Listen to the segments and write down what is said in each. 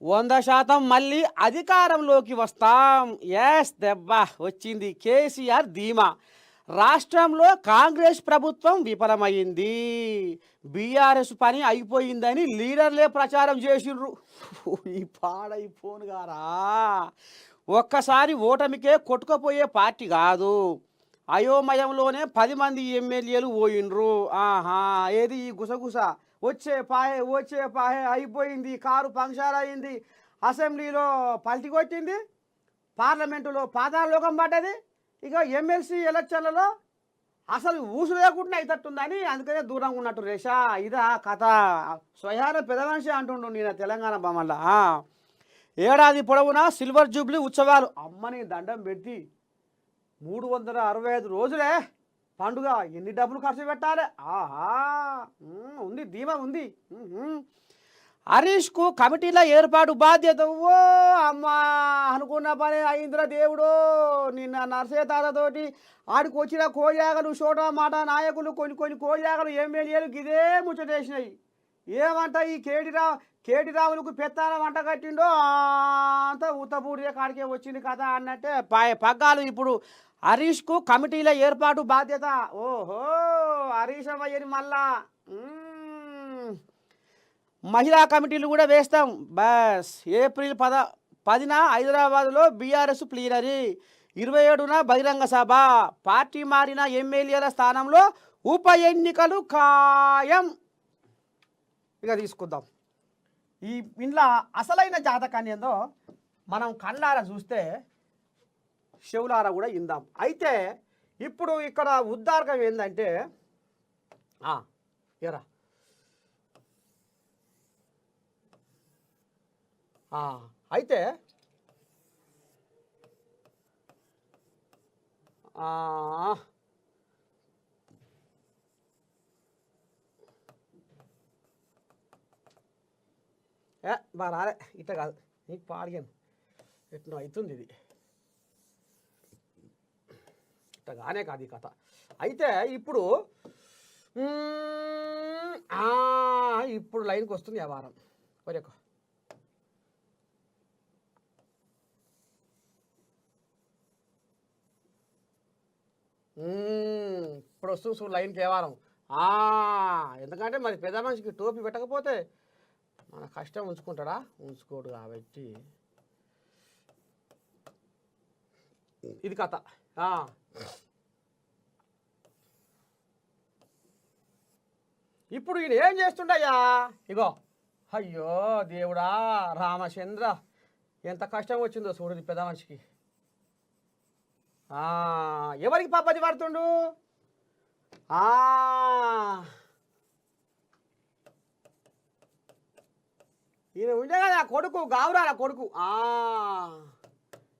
100% మళ్ళీ అధికారంలోకి వస్తాం. ఎస్ దెబ్బ వచ్చింది. కేసీఆర్ ధీమా. రాష్ట్రంలో కాంగ్రెస్ ప్రభుత్వం విఫలమైంది. బీఆర్ఎస్ పని అయిపోయిందని లీడర్లే ప్రచారం చేసిండ్రు. ఈ పాడైపోను గారా. ఒక్కసారి ఓటమికే కొట్టుకుపోయే పార్టీ కాదు. అయోమయంలోనే 10 మంది ఎమ్మెల్యేలు పోయిండ్రు. ఆహా, ఏది ఈ గుసగుస. వచ్చే పాయే అయిపోయింది. కారు పంక్చర్ అయింది. అసెంబ్లీలో పల్టీ కొట్టింది. పార్లమెంటులో పాతాళలోకం పడ్డది. ఇక ఎమ్మెల్సీ ఎలక్షన్లలో అసలు ఊసు లేకుండా అయితట్టుందని అందుకనే దూరంగా ఉన్నట్టు రేషా. ఇదా కథ. స్వయాన పెద్ద మనిషి అంటుండు నేను తెలంగాణ బొమ్మల్లా. ఏడాది పొడవునా సిల్వర్ జూబ్లీ ఉత్సవాలు. అమ్మని దండం పెట్టి 365 రోజులే పండుగ. ఎన్ని డబ్బులు ఖర్చు పెట్టాలి. ఆహా, ఉంది ధీమా ఉంది. హరీష్కు కమిటీల ఏర్పాటు బాధ్యత. ఓ అమ్మా, అనుకున్న పని అయిందిరా దేవుడు. నిన్న నర్సే తాతతోటి ఆడికి వచ్చిన కోయాగలు చోటా మాట నాయకులు కొన్ని కోయాగలు ఎమ్మెల్యేలు ఇదే ముచ్చటేసినాయి. ఏమంట ఈ కేటి రాములకు పెత్తాల వంట కట్టిండో అంతా ఉత్తపూడిదే కాడికే వచ్చింది కదా అన్నట్టే పగ్గాలు ఇప్పుడు హరీష్కు కమిటీల ఏర్పాటు బాధ్యత. ఓహో, హరీష్ అవ్వని మళ్ళా మహిళా కమిటీలు కూడా వేస్తాం. బస్ ఏప్రిల్ 10న హైదరాబాద్లో బీఆర్ఎస్ ప్లీనరీ, 27న బహిరంగ సభ. పార్టీ మారిన ఎమ్మెల్యేల స్థానంలో ఉప ఎన్నికలు ఖాయం. ఇక తీసుకుందాం. ఇంట్లో అసలైన జాతకాన్ని ఏందో మనం కళ్ళారా చూస్తే చెవులారా కూడా ఇందాం. అయితే ఇప్పుడు ఇక్కడ ఉద్దారకం ఏంటంటే ఎరా అయితే బా రాలే ఇట్లా కాదు, నీకు పాడిగాను ఎట్లా అవుతుంది ఇది. ఇట్టగానే కాదు ఈ కథ. అయితే ఇప్పుడు ఇప్పుడు లైన్కి వస్తుంది వ్యవహారం. ఒరేకో ఇప్పుడు వస్తుంది చూడు లైన్కి వ్యవహారం. ఎందుకంటే మరి పెద్ద మనిషికి టోపీ పెట్టకపోతే మన కష్టం ఉంచుకుంటాడా? ఉంచుకోడు. కాబట్టి ఇది కథ. ఇప్పుడు ఈయన ఏం చేస్తుండయ్యా? ఇగో అయ్యో దేవుడా రామచంద్ర, ఎంత కష్టం వచ్చిందో చూడు పెద్ద మనిషికి. ఎవరికి పాపది పడుతుండు? ఈయన ఉండే కదా కొడుకు, గావురాల కొడుకు.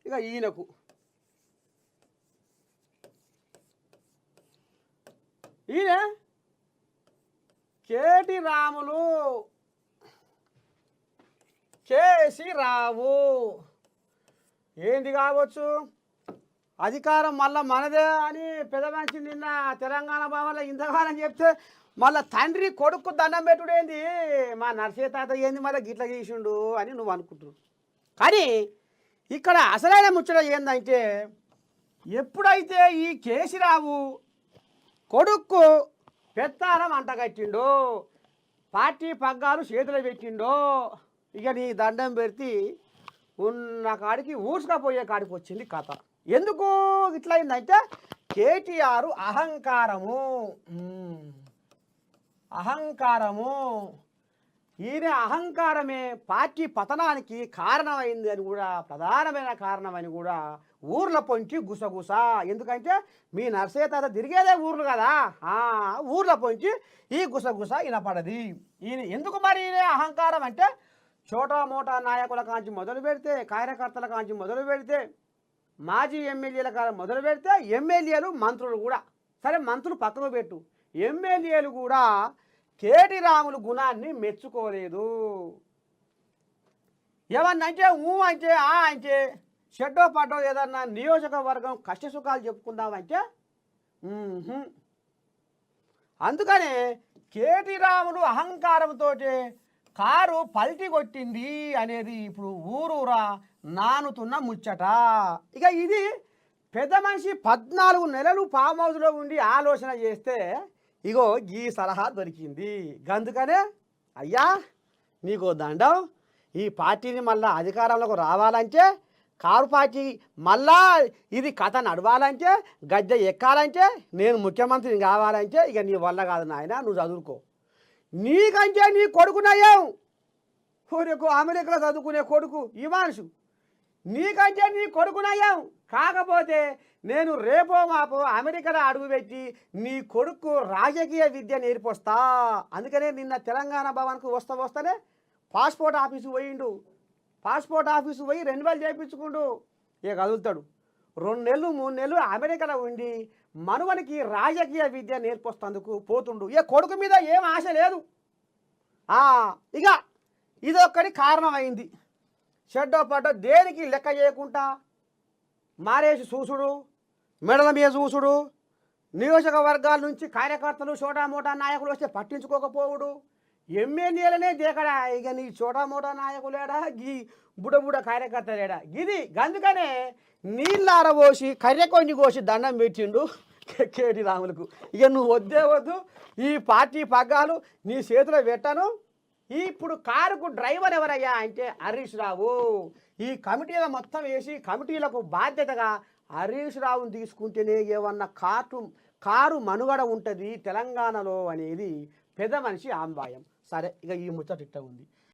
ఇక ఈయనకు ఈయన కేటీ రాములు, కేసీ రావు. ఏంది కావచ్చు అధికారం మళ్ళీ మనదే అని పెద్ద మనిషి నిన్న తెలంగాణ భవన్లో ఇంతకాలం చెప్తే మళ్ళీ తండ్రి కొడుకు దండం పెట్టుడేంది, మా నర్సే తాత ఏంది మళ్ళీ గిట్ల చేసిండు అని నువ్వు అనుకుంటున్నావు. కానీ ఇక్కడ అసలైన ముచ్చట ఏందంటే ఎప్పుడైతే ఈ కేసీరావు కొడుకు పెత్తారం అంటగట్టిండో, పార్టీ పగ్గాలు చేతులు పెట్టిండో, ఇక నీ దండం పెడితే ఉన్న కాడికి ఊడ్చుకపోయే కాడికి వచ్చింది కథ. ఎందుకు ఇట్లా అయిందంటే కేటీఆర్ అహంకారము ఈయన అహంకారమే పార్టీ పతనానికి కారణమైంది అని కూడా, ప్రధానమైన కారణమని కూడా ఊర్ల పొంచి గుసగుస. ఎందుకంటే మీ నర్సే తాత తిరిగేదే ఊర్లు కదా, ఊర్ల పొంచి ఈ గుసగుస వినపడది. ఈయన ఎందుకు మరి ఈయన అహంకారం అంటే చోటా మోటా నాయకుల కాంచి మొదలు పెడితే, కార్యకర్తల కాంచి మొదలు పెడితే, మాజీ ఎమ్మెల్యేల కాలం మొదలు పెడితే ఎమ్మెల్యేలు మంత్రులు కూడా, సరే మంత్రులు పక్కన పెట్టు, ఎమ్మెల్యేలు కూడా కేటీ రాములు గుణాన్ని మెచ్చుకోలేదు. ఏమన్నంటే అంటే అంటే షెడ్డో పడ్డో ఏదన్నా నియోజకవర్గం కష్టసుఖాలు చెప్పుకుందామంటే అందుకనే కేటీ రాములు అహంకారంతో కారు పల్టీ కొట్టింది అనేది ఇప్పుడు ఊరూరా నానుతున్న ముచ్చట. ఇక ఇది పెద్ద మనిషి 14 నెలలు ఫామ్ హౌస్లో ఉండి ఆలోచన చేస్తే ఇగో ఈ సలహా దొరికింది. గందుకనే అయ్యా నీకో దండం, ఈ పార్టీని మళ్ళా అధికారంలోకి రావాలంటే, కారు పార్టీ మళ్ళా ఇది కథ నడవాలంటే, గద్దె ఎక్కాలంటే, నేను ముఖ్యమంత్రిని కావాలంటే ఇక నీ వల్ల కాదు నాయన, నువ్వు చదువుకో. నీకంటే నీ కొడుకునయ్యాం, ఊరికి అమెరికాలో చదువుకునే కొడుకు ఈ మనుషు, నీకంటే నీ కొడుకునయ్యాం. కాకపోతే నేను రేపో మాపో అమెరికాలో అడుగుపెట్టి నీ కొడుకు రాజకీయ విద్య నేర్పొస్తా. అందుకనే నిన్న తెలంగాణ భవన్కు వస్తానే పాస్పోర్ట్ ఆఫీసు పోయిండు. పాస్పోర్ట్ ఆఫీసు పోయి రెన్యువల్ చేయించుకుండు. ఇక కదులుతాడు. 2 నెలలు 3 నెలలు అమెరికాలో ఉండి మనవనికి రాజకీయ విద్య నేర్పొస్తందుకు పోతుండు. ఇక కొడుకు మీద ఏం ఆశ లేదు. ఇక ఇదొక్కటి కారణమైంది. షెడ్డో పడ్డో దేనికి లెక్క చేయకుండా మారేసి చూసుడు, మెడల మీద చూసుడు, నియోజకవర్గాల నుంచి కార్యకర్తలు చోటా మోటా నాయకులు వస్తే పట్టించుకోకపోవుడు, ఎమ్మెల్యేలనే దేకడా. ఇక నీ చోటా మోటా నాయకులేడా, గీ బుడబుడ కార్యకర్తలేడా. గిది గందుకనే నీళ్ళారబోసి కర్రెకొండి కోసి దండం పెట్టిండు కేటీ రాములకు. ఇక నువ్వు వద్దే వద్దు, ఈ పార్టీ పగ్గాలు నీ చేతిలో పెట్టను. ఇప్పుడు కారుకు డ్రైవర్ ఎవరయ్యా అంటే హరీష్ రావు. ఈ కమిటీలో మొత్తం వేసి కమిటీలకు బాధ్యతగా హరీష్ రావుని తీసుకుంటేనే ఏమన్నా కారు మనుగడ ఉంటుంది తెలంగాణలో అనేది పెద్ద మనిషి ఆంబాయం. సరే, ఇక ఈ ముచ్చట ఇట్ట ఉంది.